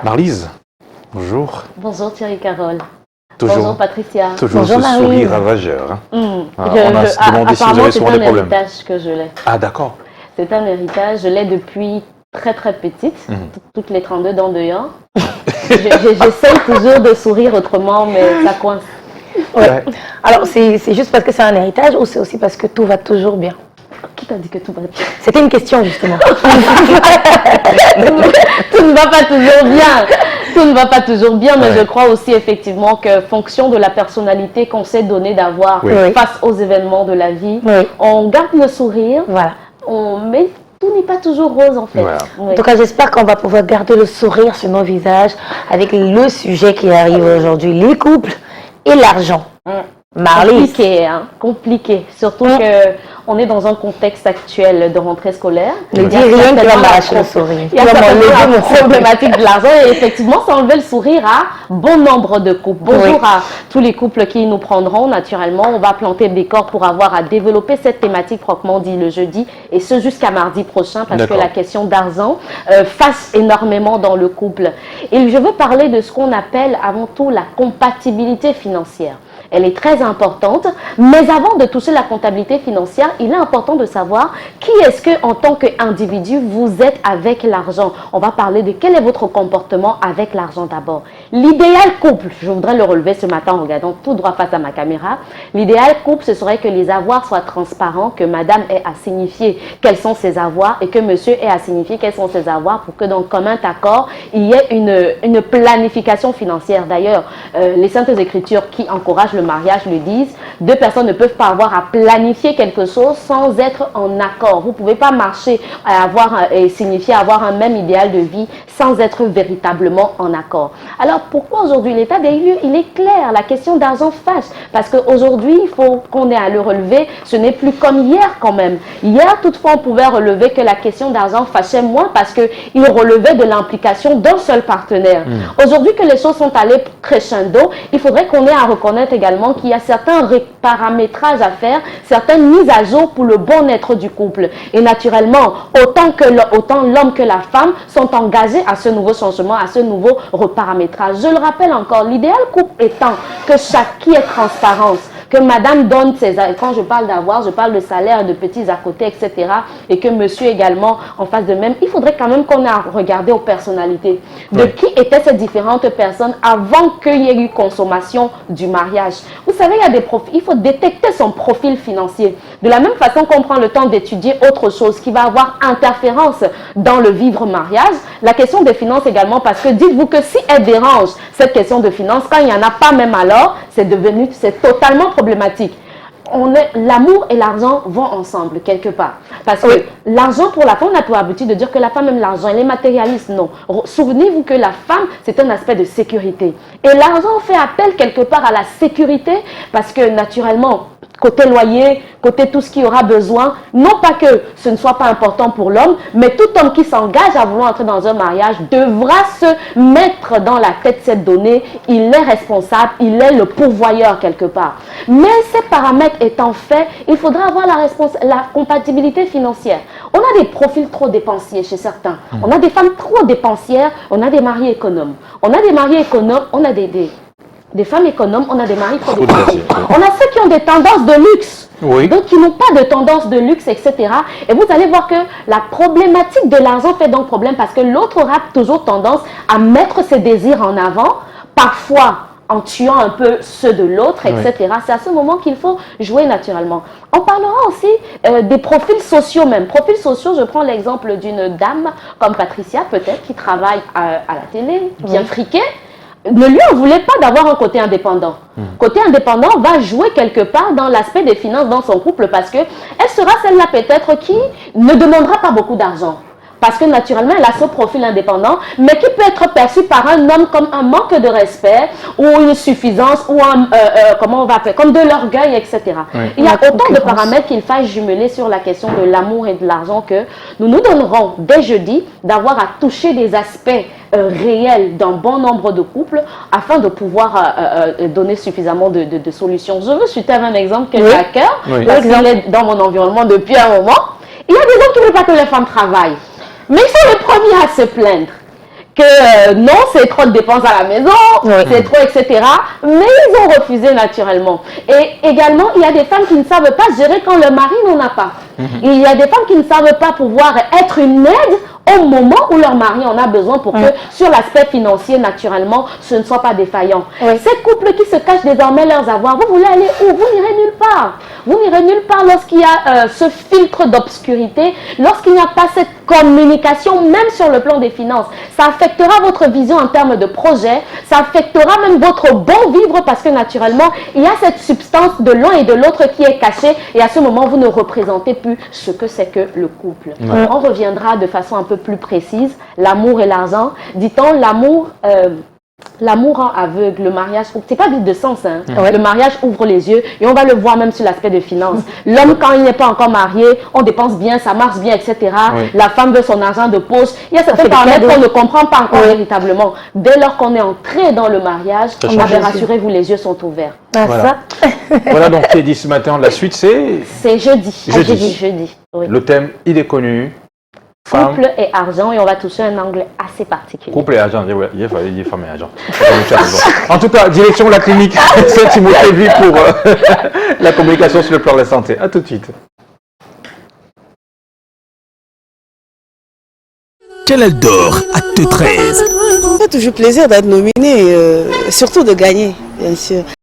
Marlise, bonjour. Bonjour Thierry Carole. Toujours, bonjour Patricia. Toujours bonjour ce sourire ravageur. Hein. On a demandé si vous avez souvent des problèmes. C'est un héritage que je l'ai. Ah d'accord. C'est un héritage, je l'ai depuis très petite, toutes les 32 dents dehors. J'essaye toujours de sourire autrement, mais ça coince. Ouais. Alors c'est juste parce que c'est un héritage ou c'est aussi parce que tout va toujours bien? Qui t'a dit que tout va bien? C'était une question justement. Tout ne va pas toujours bien. Tout ne va pas toujours bien, mais je crois aussi effectivement que fonction de la personnalité qu'on s'est donné d'avoir face aux événements de la vie, on garde le sourire, mais tout n'est pas toujours rose en fait. Voilà. En tout cas, j'espère qu'on va pouvoir garder le sourire sur nos visages avec le sujet qui arrive aujourd'hui, les couples et l'argent. Marlise. Compliqué, hein, compliqué. Surtout qu'on est dans un contexte actuel de rentrée scolaire. Ne dis rien qui va m'arracher le sourire. Il y a la problématique de l'argent et effectivement, ça enlève le sourire à bon nombre de couples. Bonjour à tous les couples qui nous prendront naturellement. On va planter le décor pour avoir à développer cette thématique proprement dit le jeudi et ce jusqu'à mardi prochain parce que la question d'argent fasse énormément dans le couple. Et je veux parler de ce qu'on appelle avant tout la compatibilité financière. Elle est très importante, mais avant de toucher la comptabilité financière, il est important de savoir qui est-ce que, en tant qu'individu, vous êtes avec l'argent. On va parler de quel est votre comportement avec l'argent d'abord. L'idéal couple, je voudrais le relever ce matin en regardant tout droit face à ma caméra. L'idéal couple, ce serait que les avoirs soient transparents, que madame ait à signifier quels sont ses avoirs et que monsieur ait à signifier quels sont ses avoirs pour que dans commun accord, il y ait une planification financière. D'ailleurs, les Saintes Écritures qui encouragent le mariage le disent, deux personnes ne peuvent pas avoir à planifier quelque chose sans être en accord. Vous ne pouvez pas marcher et signifier avoir un même idéal de vie sans être véritablement en accord. Alors pourquoi aujourd'hui l'état des lieux, il est clair, la question d'argent fâche, parce qu'aujourd'hui il faut qu'on ait à le relever, ce n'est plus comme hier quand même. Hier toutefois on pouvait relever que la question d'argent fâchait moins parce qu'il relevait de l'implication d'un seul partenaire. Aujourd'hui que les choses sont allées crescendo, il faudrait qu'on ait à reconnaître également qu'il y a certains paramétrages à faire, certaines mises à jour pour le bon-être du couple. Et naturellement, autant l'homme que la femme sont engagés à ce nouveau changement, à ce nouveau reparamétrage. Je le rappelle encore, l'idéal couple étant que qui est transparence, que madame donne ses... Quand je parle d'avoir, je parle de salaire, de petits à côté, etc. Et que monsieur également en face de même. Il faudrait quand même qu'on ait à regarder aux personnalités. De qui étaient ces différentes personnes avant qu'il y ait eu consommation du mariage. Vous savez, il y a des profils. Il faut détecter son profil financier. De la même façon qu'on prend le temps d'étudier autre chose qui va avoir interférence dans le vivre mariage. La question des finances également, parce que dites-vous que si elle dérange cette question de finances, quand il n'y en a pas même alors, c'est totalement problématique. L'amour et l'argent vont ensemble quelque part. Parce que l'argent pour la femme, on a pour habitude de dire que la femme aime l'argent, elle est matérialiste. Non. Souvenez-vous que la femme, c'est un aspect de sécurité. Et l'argent fait appel quelque part à la sécurité parce que naturellement, côté loyer, côté tout ce qu'il y aura besoin, non pas que ce ne soit pas important pour l'homme, mais tout homme qui s'engage à vouloir entrer dans un mariage devra se mettre dans la tête cette donnée, il est responsable, il est le pourvoyeur quelque part. Mais ces paramètres étant faits, il faudra avoir la compatibilité financière. On a des profils trop dépensiers chez certains, on a des femmes trop dépensières, on a des maris économes. On a des maris économes, on a des femmes économes, on a des maris trop dépensiers. On a ceux qui ont des tendances de luxe, donc qui n'ont pas de tendance de luxe, etc. Et vous allez voir que la problématique de l'argent fait donc problème parce que l'autre aura toujours tendance à mettre ses désirs en avant, parfois en tuant un peu ceux de l'autre, etc. C'est à ce moment qu'il faut jouer naturellement. On parlera aussi des profils sociaux même. Profils sociaux, je prends l'exemple d'une dame comme Patricia peut-être qui travaille à la télé, bien friquée, ne lui en voulait pas d'avoir un côté indépendant. Côté indépendant va jouer quelque part dans l'aspect des finances dans son couple parce que elle sera celle-là peut-être qui ne demandera pas beaucoup d'argent. Parce que naturellement, elle a ce profil indépendant, mais qui peut être perçu par un homme comme un manque de respect ou une suffisance ou comment on va appeler, comme de l'orgueil, etc. Il y a autant de paramètres qu'il faille jumeler sur la question de l'amour et de l'argent que nous nous donnerons dès jeudi d'avoir à toucher des aspects réels d'un bon nombre de couples afin de pouvoir donner suffisamment de solutions. Je veux citer un exemple que j'ai à cœur, parce qu'il est dans mon environnement depuis un moment. Il y a des hommes qui ne veulent pas que les femmes travaillent. Mais ils sont les premiers à se plaindre. que non, c'est trop de dépenses à la maison, c'est trop, etc. Mais ils ont refusé naturellement. Et également, il y a des femmes qui ne savent pas gérer quand le mari n'en a pas. Il y a des femmes qui ne savent pas pouvoir être une aide au moment où leur mari en a besoin pour que, sur l'aspect financier, naturellement, ce ne soit pas défaillant. Ces couples qui se cachent désormais leurs avoirs, vous voulez aller où? Vous n'irez nulle part. Vous n'irez nulle part lorsqu'il y a ce filtre d'obscurité, lorsqu'il n'y a pas cette communication, même sur le plan des finances. Ça affectera votre vision en termes de projet, ça affectera même votre bon vivre parce que naturellement, il y a cette substance de l'un et de l'autre qui est cachée et à ce moment, vous ne représentez plus ce que c'est que le couple. On reviendra de façon un peu plus précise. L'amour et l'argent. Dit-on, l'amour rend aveugle, le mariage, c'est pas vide de sens, hein. Le mariage ouvre les yeux et on va le voir même sur l'aspect de finances. L'homme, quand il n'est pas encore marié, on dépense bien, ça marche bien, etc. La femme veut son argent de poche. Il y a certains paramètres qu'on ne comprend pas encore véritablement. Dès lors qu'on est entré dans le mariage, rassurez-vous, les yeux sont ouverts. Voilà. Voilà donc qui est dit ce matin. La suite, c'est jeudi. Jeudi. Oui. Le thème, il est connu. Couple et argent, et on va toucher un angle assez particulier. Couple et argent, il est femme et argent. En tout cas, direction la clinique Saint-Timothée pour la communication sur le plan de la santé. À tout de suite. Canal d'Or, acte 13. Ça fait toujours plaisir d'être nominé, surtout de gagner, bien sûr.